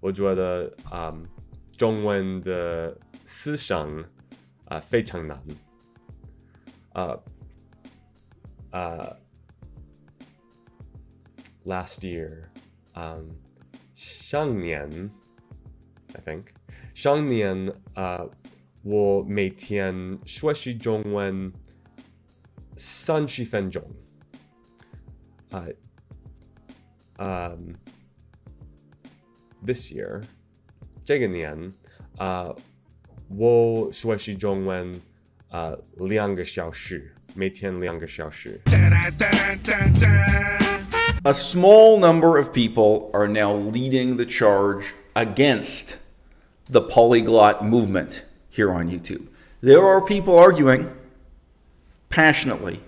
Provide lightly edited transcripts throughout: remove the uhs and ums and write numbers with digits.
我觉得中文的思想非常难。Last year, 上年 I think 上年我每天学习中文30分钟。This year, 这个年我学习中文2个小时，每天2个小时。A small number of people are now leading the charge against the polyglot movement here on YouTube. There are people arguing passionately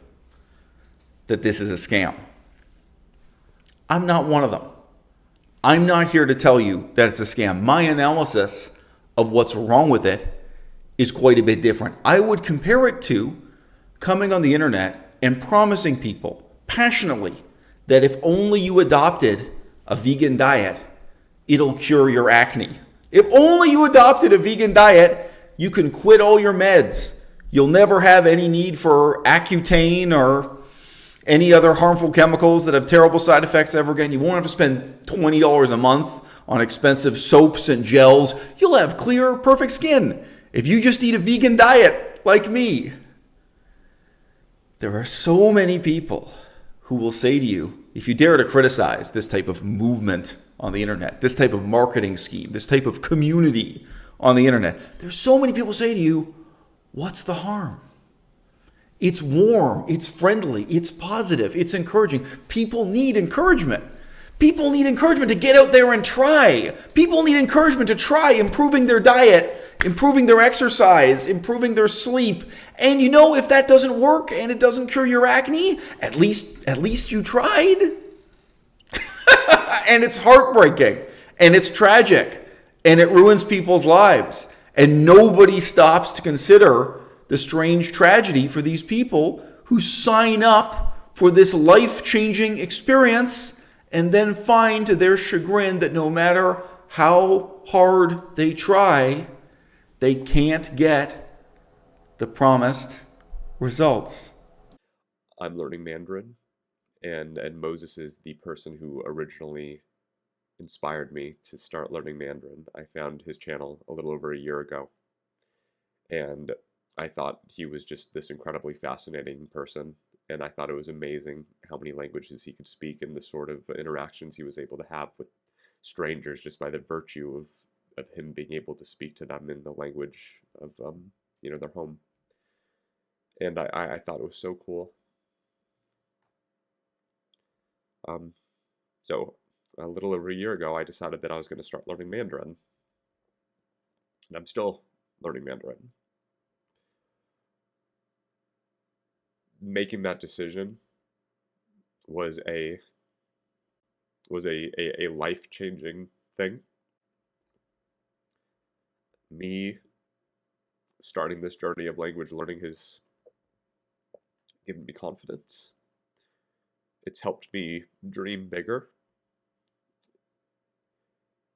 that this is a scam. I'm not one of them. I'm not here to tell you that it's a scam. My analysis of what's wrong with it is quite a bit different. I would compare it to coming on the internet and promising people passionately that if only you adopted a vegan diet, it'll cure your acne. If only you adopted a vegan diet, you can quit all your meds. You'll never have any need for Accutane or any other harmful chemicals that have terrible side effects ever again. You won't have to spend $20 a month on expensive soaps and gels. You'll have clear, perfect skin if you just eat a vegan diet like me. There are so many people who will say to you, if you dare to criticize this type of movement on the internet, this type of marketing scheme, this type of community on the internet, there's so many people say to you, what's the harm? It's warm, it's friendly, it's positive, it's encouraging. People need encouragement. People need encouragement to get out there and try. People need encouragement to try improving their diet, improving their exercise, improving their sleep. And you know, if that doesn't work and it doesn't cure your acne, at least you tried. And it's heartbreaking and it's tragic and it ruins people's lives. And nobody stops to consider the strange tragedy for these people who sign up for this life-changing experience and then find to their chagrin that no matter how hard they try, they can't get the promised results. I'm learning Mandarin, and Moses is the person who originally inspired me to start learning Mandarin. I found his channel a little over a year ago, and I thought he was just this incredibly fascinating person, and I thought it was amazing how many languages he could speak and the sort of interactions he was able to have with strangers just by the virtue of him being able to speak to them in the language of their home. And I thought it was so cool. So a little over a year ago, I decided that I was going to start learning Mandarin. And I'm still learning Mandarin. Making that decision was a life-changing thing. Me starting this journey of language learning has given me confidence. It's helped me dream bigger.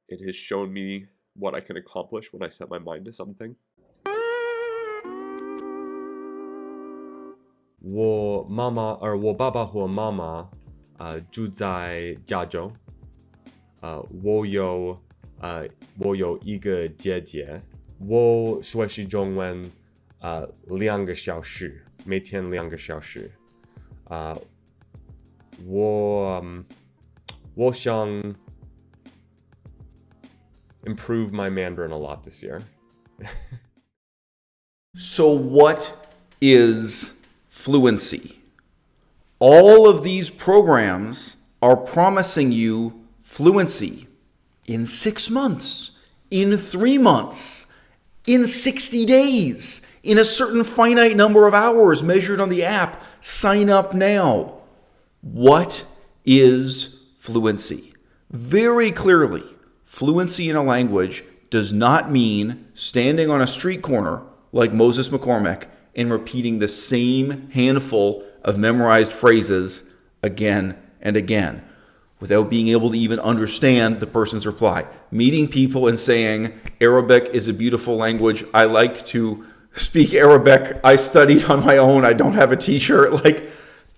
It has shown me what I can accomplish when I set my mind to something. 我爸爸和妈妈住在加州。我有一个姐姐。我学习中文2个小时，每天2个小时。我想 improve my Mandarin a lot this year. So what is fluency? All of these programs are promising you fluency in 6 months, in 3 months, in 60 days, in a certain finite number of hours measured on the app. Sign up now. What is fluency? Very clearly, fluency in a language does not mean standing on a street corner like Moses McCormick and repeating the same handful of memorized phrases again and again. without being able to even understand the person's reply. Meeting people and saying, Arabic is a beautiful language. I like to speak Arabic. I studied on my own. I don't have a teacher. Like,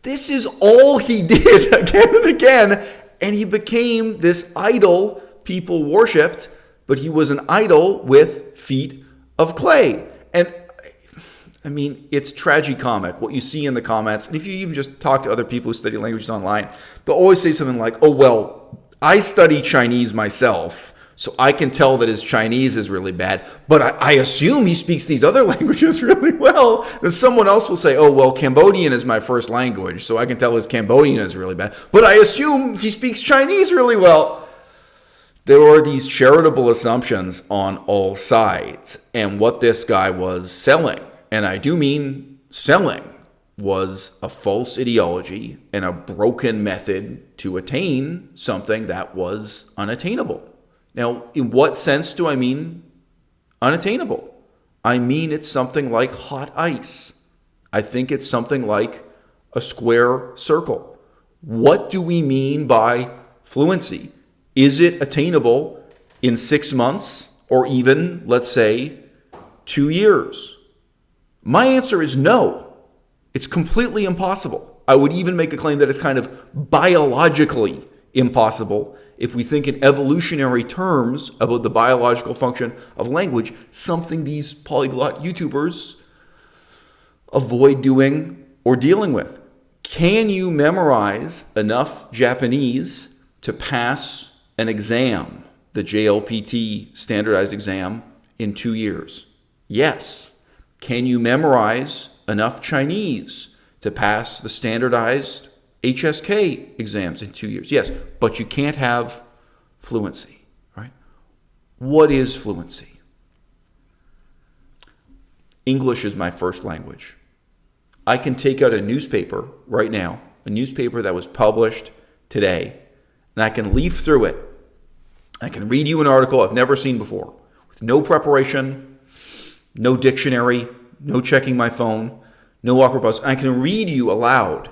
this is all he did again and again. And he became this idol people worshipped, but he was an idol with feet of clay. And I mean, it's tragicomic what you see in the comments. And if you even just talk to other people who study languages online, they'll always say something like, oh, well, I study Chinese myself, so I can tell that his Chinese is really bad, but I assume he speaks these other languages really well. Then someone else will say, oh, well, Cambodian is my first language, so I can tell his Cambodian is really bad, but I assume he speaks Chinese really well. There are these charitable assumptions on all sides, and what this guy was selling, and I do mean selling, was a false ideology and a broken method to attain something that was unattainable. Now, in what sense do I mean unattainable? I mean it's something like hot ice. I think it's something like a square circle. What do we mean by fluency? Is it attainable in 6 months or even, let's say, 2 years? My answer is no. It's completely impossible. I would even make a claim that it's kind of biologically impossible if we think in evolutionary terms about the biological function of language, something these polyglot YouTubers avoid doing or dealing with. Can you memorize enough Japanese to pass an exam, the JLPT standardized exam, in 2 years? Yes. Can you memorize enough Chinese to pass the standardized HSK exams in 2 years? Yes, but you can't have fluency, right? What is fluency? English is my first language. I can take out a newspaper right now, a newspaper that was published today, and I can leaf through it. I can read you an article I've never seen before, with no preparation, no dictionary, no checking my phone, no awkward pause. I can read you aloud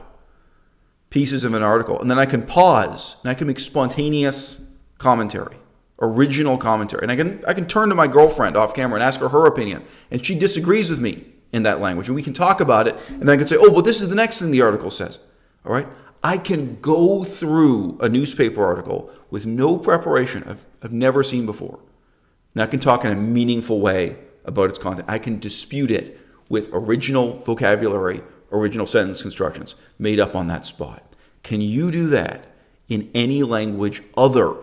pieces of an article, and then I can pause, and I can make spontaneous commentary, original commentary, and I can turn to my girlfriend off camera and ask her opinion, and she disagrees with me in that language, and we can talk about it, and then I can say, oh, well, this is the next thing the article says, all right? I can go through a newspaper article with no preparation I've never seen before, and I can talk in a meaningful way about its content. I can dispute it with original vocabulary, original sentence constructions made up on that spot. Can you do that in any language other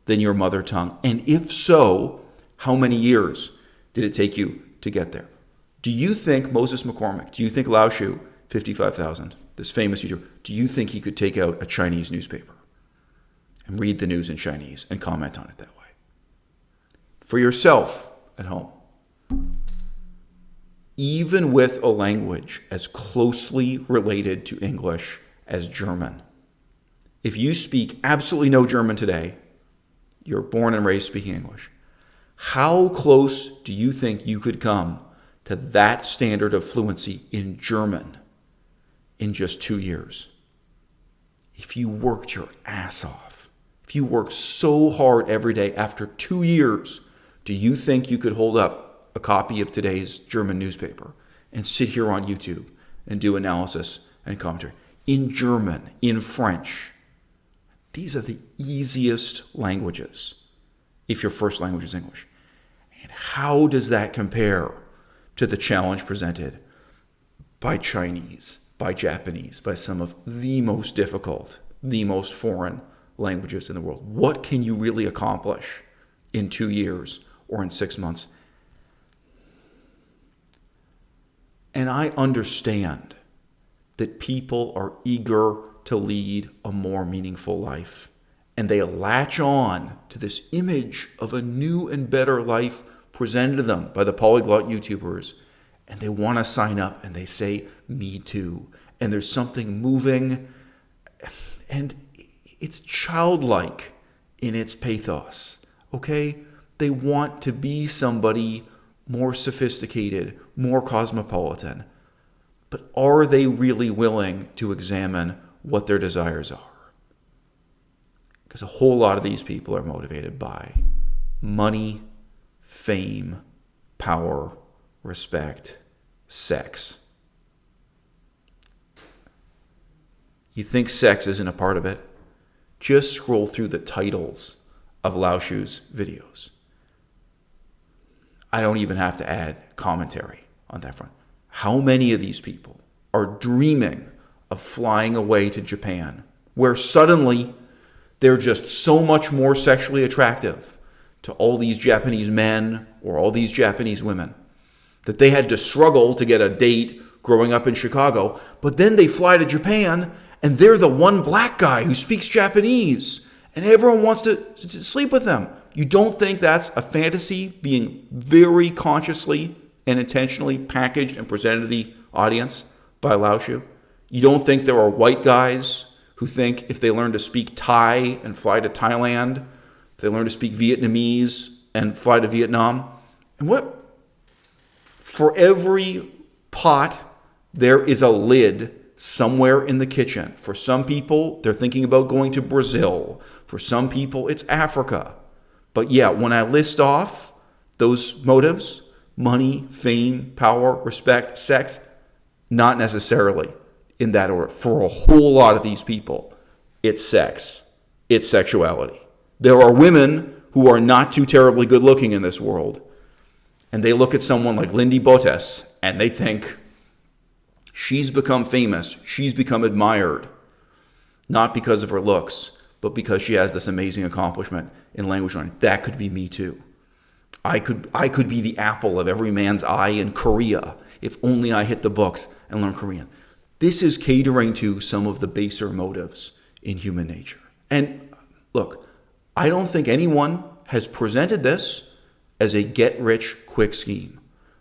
than your mother tongue? And if so, how many years did it take you to get there? Do you think Moses McCormick, do you think Laoshu, 55,000, this famous YouTuber, do you think he could take out a Chinese newspaper and read the news in Chinese and comment on it that way? For yourself at home, even with a language as closely related to English as German, if you speak absolutely no German today, you're born and raised speaking English, how close do you think you could come to that standard of fluency in German in just 2 years? If you worked your ass off, if you worked so hard every day, after 2 years, do you think you could hold up a copy of today's German newspaper and sit here on YouTube and do analysis and commentary in German, in French? These are the easiest languages if your first language is English. And how does that compare to the challenge presented by Chinese, by Japanese, by some of the most difficult, the most foreign languages in the world? What can you really accomplish in 2 years or in 6 months? And I understand that people are eager to lead a more meaningful life. And they latch on to this image of a new and better life presented to them by the polyglot YouTubers. And they want to sign up and they say, me too. And there's something moving, and it's childlike in its pathos, okay? They want to be somebody more sophisticated, more cosmopolitan. But are they really willing to examine what their desires are? Because a whole lot of these people are motivated by money, fame, power, respect, sex. You think sex isn't a part of it? Just scroll through the titles of Laoshu's videos. I don't even have to add commentary on that front. How many of these people are dreaming of flying away to Japan, where suddenly they're just so much more sexually attractive to all these Japanese men or all these Japanese women that they had to struggle to get a date growing up in Chicago, but then they fly to Japan and they're the one black guy who speaks Japanese and everyone wants to sleep with them. You don't think that's a fantasy being very consciously and intentionally packaged and presented to the audience by Laoshu? You don't think there are white guys who think if they learn to speak Thai and fly to Thailand, if they learn to speak Vietnamese and fly to Vietnam, and what? For every pot, there is a lid somewhere in the kitchen. For some people, they're thinking about going to Brazil. For some people, it's Africa. But yeah, when I list off those motives, money, fame, power, respect, sex, not necessarily in that order. For a whole lot of these people, it's sex, it's sexuality. There are women who are not too terribly good looking in this world, and they look at someone like Lindy Botes and they think she's become famous, she's become admired, not because of her looks, but because she has this amazing accomplishment in language learning. That could be me too. I could be the apple of every man's eye in Korea if only I hit the books and learn Korean. This is catering to some of the baser motives in human nature. And look, I don't think anyone has presented this as a get-rich-quick scheme.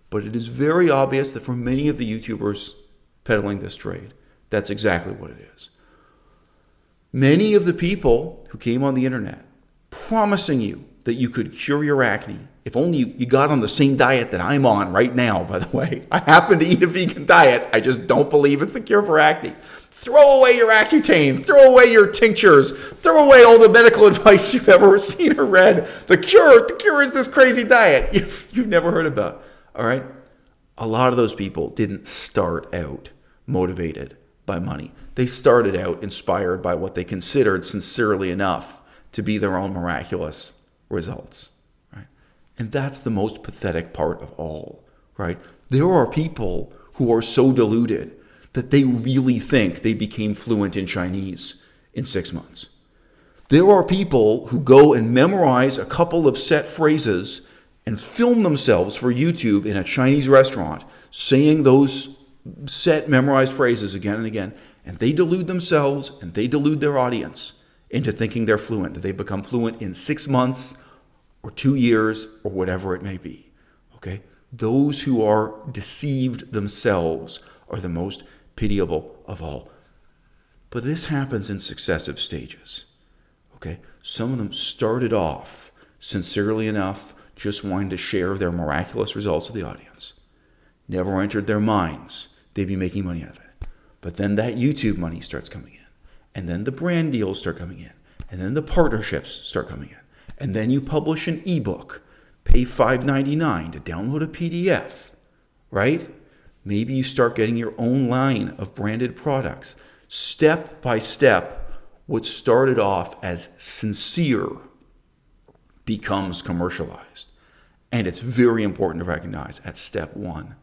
But it is very obvious that for many of the YouTubers peddling this trade, that's exactly what it is. Many of the people who came on the internet promising you that you could cure your acne if only you got on the same diet that I'm on right now, by the way. I happen to eat a vegan diet. I just don't believe it's the cure for acne. Throw away your Accutane. Throw away your tinctures. Throw away all the medical advice you've ever seen or read. The cure is this crazy diet you've never heard about. All right? A lot of those people didn't start out motivated by money. They started out inspired by what they considered sincerely enough to be their own miraculous results. Right? And that's the most pathetic part of all. Right? There are people who are so deluded that they really think they became fluent in Chinese in 6 months. There are people who go and memorize a couple of set phrases and film themselves for YouTube in a Chinese restaurant saying those set memorized phrases again and again, and they delude themselves and they delude their audience into thinking they're fluent, that they become fluent in 6 months or 2 years or whatever it may be. Okay? Those who are deceived themselves are the most pitiable of all. But this happens in successive stages. Okay? Some of them started off sincerely enough, just wanting to share their miraculous results with the audience. Never entered their minds they'd be making money out of it. But then that YouTube money starts coming in. And then the brand deals start coming in. And then the partnerships start coming in. And then you publish an ebook, pay $5.99 to download a PDF, right? Maybe you start getting your own line of branded products. Step by step, what started off as sincere becomes commercialized. And it's very important to recognize at step one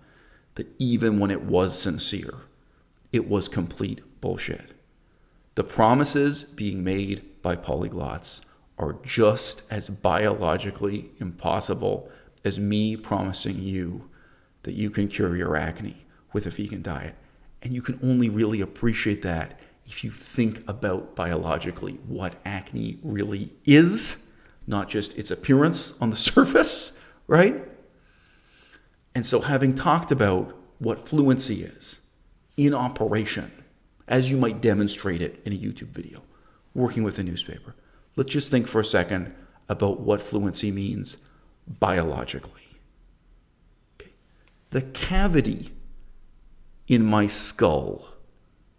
that even when it was sincere, it was complete bullshit. The promises being made by polyglots are just as biologically impossible as me promising you that you can cure your acne with a vegan diet. And you can only really appreciate that if you think about biologically what acne really is, not just its appearance on the surface, right? And so having talked about what fluency is in operation, as you might demonstrate it in a YouTube video, working with a newspaper, let's just think for a second about what fluency means biologically. Okay. The cavity in my skull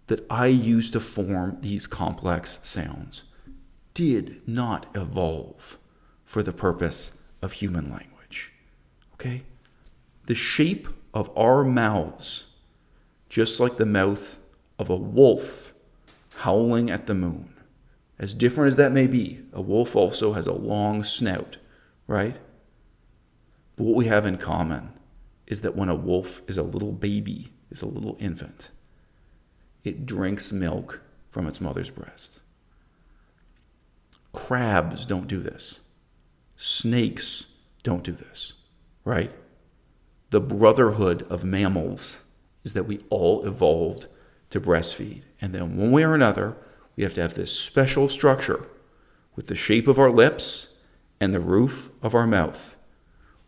that I use to form these complex sounds did not evolve for the purpose of human language. Okay? The shape of our mouths, just like the mouth of a wolf howling at the moon, as different as that may be, a wolf also has a long snout, right? But what we have in common is that when a wolf is a little baby, is a little infant, it drinks milk from its mother's breast. Crabs don't do this. Snakes don't do this, right? The brotherhood of mammals is that we all evolved to breastfeed. And then one way or another, we have to have this special structure with the shape of our lips and the roof of our mouth,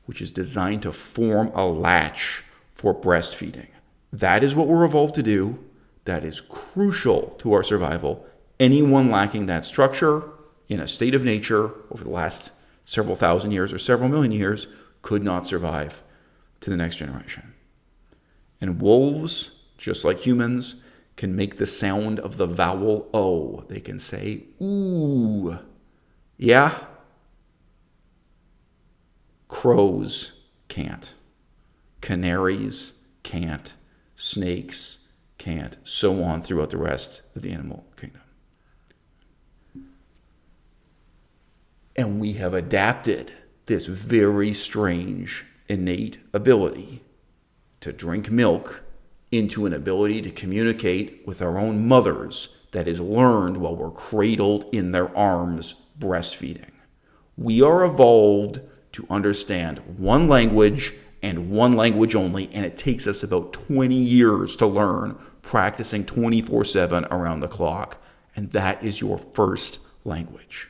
which is designed to form a latch for breastfeeding. That is what we're evolved to do. That is crucial to our survival. Anyone lacking that structure in a state of nature over the last several thousand years or several million years could not survive to the next generation. And wolves, just like humans, can make the sound of the vowel O. They can say, ooh. Yeah? Crows can't. Canaries can't. Snakes can't. So on throughout the rest of the animal kingdom. And we have adapted this very strange innate ability to drink milk into an ability to communicate with our own mothers that is learned while we're cradled in their arms breastfeeding. We are evolved to understand one language and one language only, and it takes us about 20 years to learn, practicing 24/7 around the clock, and that is your first language.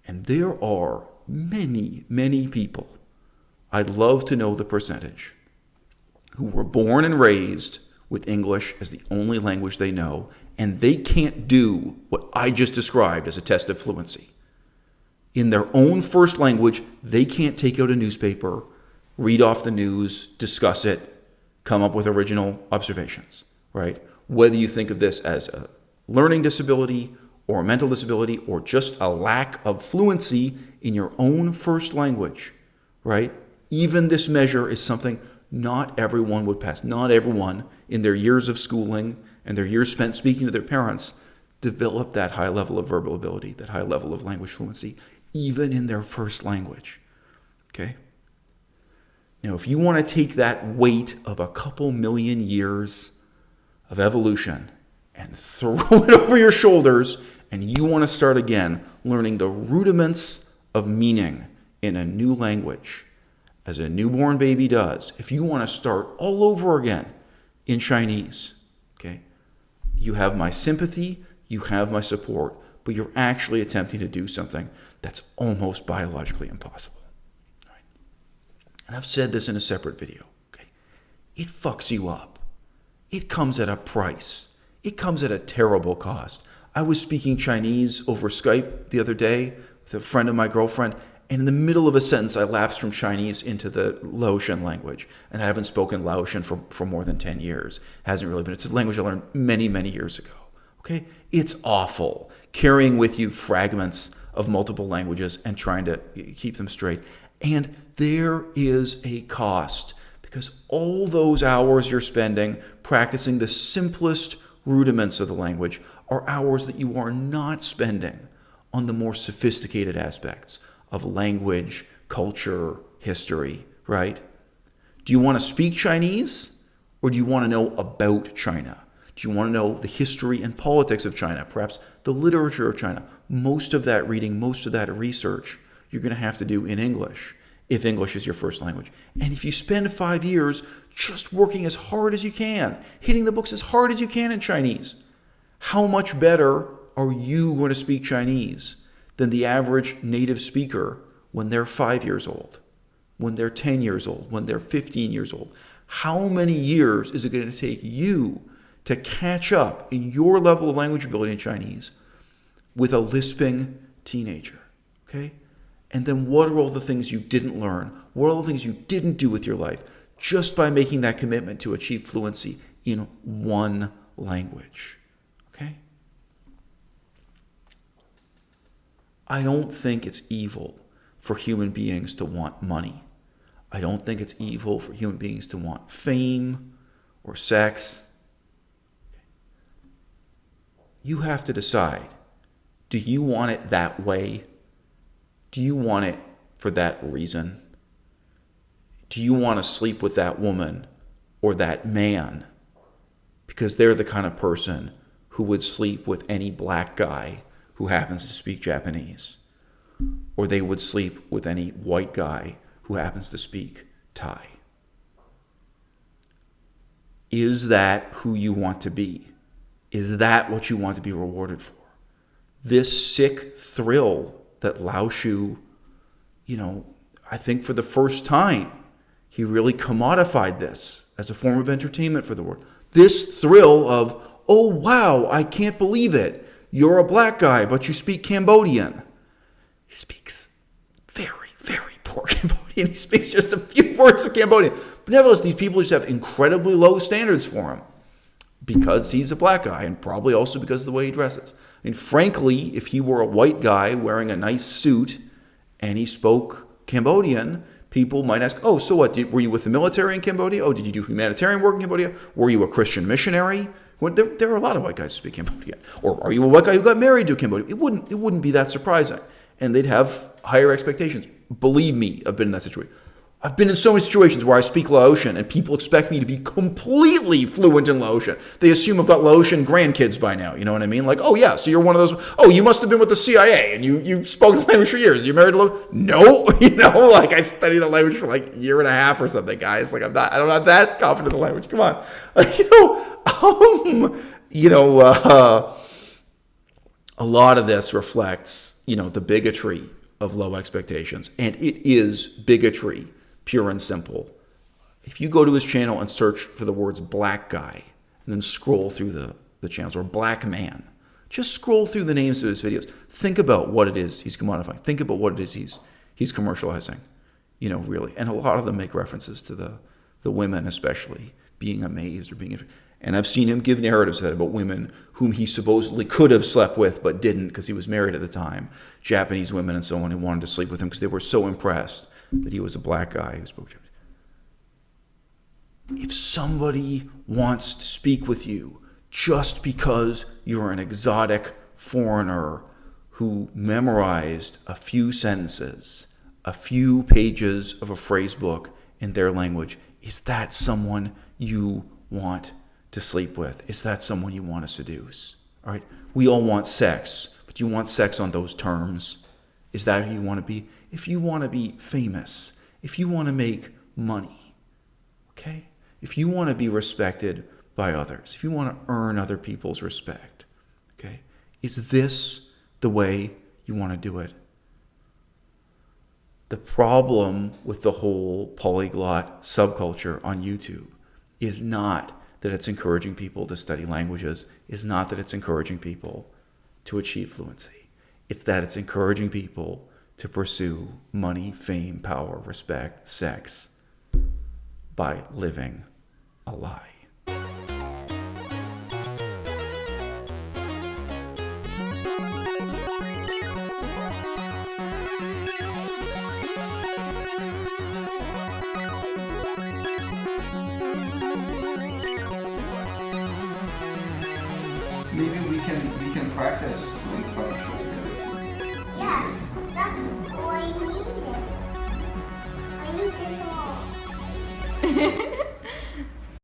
And there are many, many people, I'd love to know the percentage, who were born and raised with English as the only language they know, and they can't do what I just described as a test of fluency. In their own first language, they can't take out a newspaper, read off the news, discuss it, come up with original observations, right? Whether you think of this as a learning disability or a mental disability or just a lack of fluency in your own first language, right? Even this measure is something not everyone would pass. Not everyone in their years of schooling and their years spent speaking to their parents develop that high level of verbal ability, that high level of language fluency, even in their first language. Okay? Now, if you want to take that weight of a couple million years of evolution and throw it over your shoulders, and you want to start again learning the rudiments of meaning in a new language, as a newborn baby does, if you want to start all over again in Chinese, okay, you have my sympathy, you have my support, but you're actually attempting to do something that's almost biologically impossible. All right? And I've said this in a separate video. Okay, it fucks you up. It comes at a price. It comes at a terrible cost. I was speaking Chinese over Skype the other day with a friend of my girlfriend, and in the middle of a sentence, I lapsed from Chinese into the Laoshan language. And I haven't spoken Laoshan for more than 10 years. Hasn't really been. It's a language I learned many, many years ago. Okay? It's awful carrying with you fragments of multiple languages and trying to keep them straight. And there is a cost, because all those hours you're spending practicing the simplest rudiments of the language are hours that you are not spending on the more sophisticated aspects of language, culture, history, right? Do you want to speak Chinese, or do you want to know about China? Do you want to know the history and politics of China, perhaps the literature of China? Most of that reading, most of that research, you're going to have to do in English, if English is your first language. And if you spend 5 years just working as hard as you can, hitting the books as hard as you can in Chinese, how much better are you going to speak Chinese than the average native speaker when they're 5 years old, when they're 10 years old, when they're 15 years old? How many years is it going to take you to catch up in your level of language ability in Chinese with a lisping teenager? Okay? And then what are all the things you didn't learn? What are all the things you didn't do with your life just by making that commitment to achieve fluency in one language? Okay? I don't think it's evil for human beings to want money. I don't think it's evil for human beings to want fame or sex. You have to decide, do you want it that way? Do you want it for that reason? Do you want to sleep with that woman or that man because they're the kind of person who would sleep with any black guy who happens to speak Japanese? Or they would sleep with any white guy who happens to speak Thai? Is that who you want to be? Is that what you want to be rewarded for? This sick thrill that Laoshu, I think for the first time, he really commodified this as a form of entertainment for the world. This thrill of, oh wow, I can't believe it. You're a black guy, but you speak Cambodian. He speaks very, very poor Cambodian. He speaks just a few words of Cambodian. But nevertheless, these people just have incredibly low standards for him because he's a black guy and probably also because of the way he dresses. I mean, frankly, if he were a white guy wearing a nice suit and he spoke Cambodian, people might ask, oh, so what? Were you with the military in Cambodia? Oh, did you do humanitarian work in Cambodia? Were you a Christian missionary? Well, there are a lot of white guys who speak Cambodian. Or are you a white guy who got married to a Cambodian? It wouldn't be that surprising. And they'd have higher expectations. Believe me, I've been in that situation. I've been in so many situations where I speak Laotian and people expect me to be completely fluent in Laotian. They assume I've got Laotian grandkids by now. You know what I mean? Like, oh yeah, so you're one of those, oh, you must have been with the CIA and you spoke the language for years. You married a Laotian? No, like I studied the language for like a year and a half or something, guys. Like I'm not that confident in the language. Come on. A lot of this reflects, the bigotry of low expectations. And it is bigotry, pure and simple. If you go to his channel and search for the words black guy, and then scroll through the channels, or black man, just scroll through the names of his videos. Think about what it is he's commodifying. Think about what it is he's commercializing, really. And a lot of them make references to the women especially being amazed or being... And I've seen him give narratives about women whom he supposedly could have slept with but didn't because he was married at the time. Japanese women and so on who wanted to sleep with him because they were so impressed that he was a black guy who spoke Japanese. If somebody wants to speak with you just because you're an exotic foreigner who memorized a few sentences, a few pages of a phrase book in their language, is that someone you want to sleep with? Is that someone you want to seduce? All right. We all want sex, but you want sex on those terms. Is that who you want to be? If you want to be famous, if you want to make money, okay? If you want to be respected by others, if you want to earn other people's respect, okay? Is this the way you want to do it? The problem with the whole polyglot subculture on YouTube is not that it's encouraging people to study languages, is not that it's encouraging people to achieve fluency. It's that it's encouraging people to pursue money, fame, power, respect, sex by living a lie. Maybe we can practice doing financial together. Yes, that's all I needed. I need it all.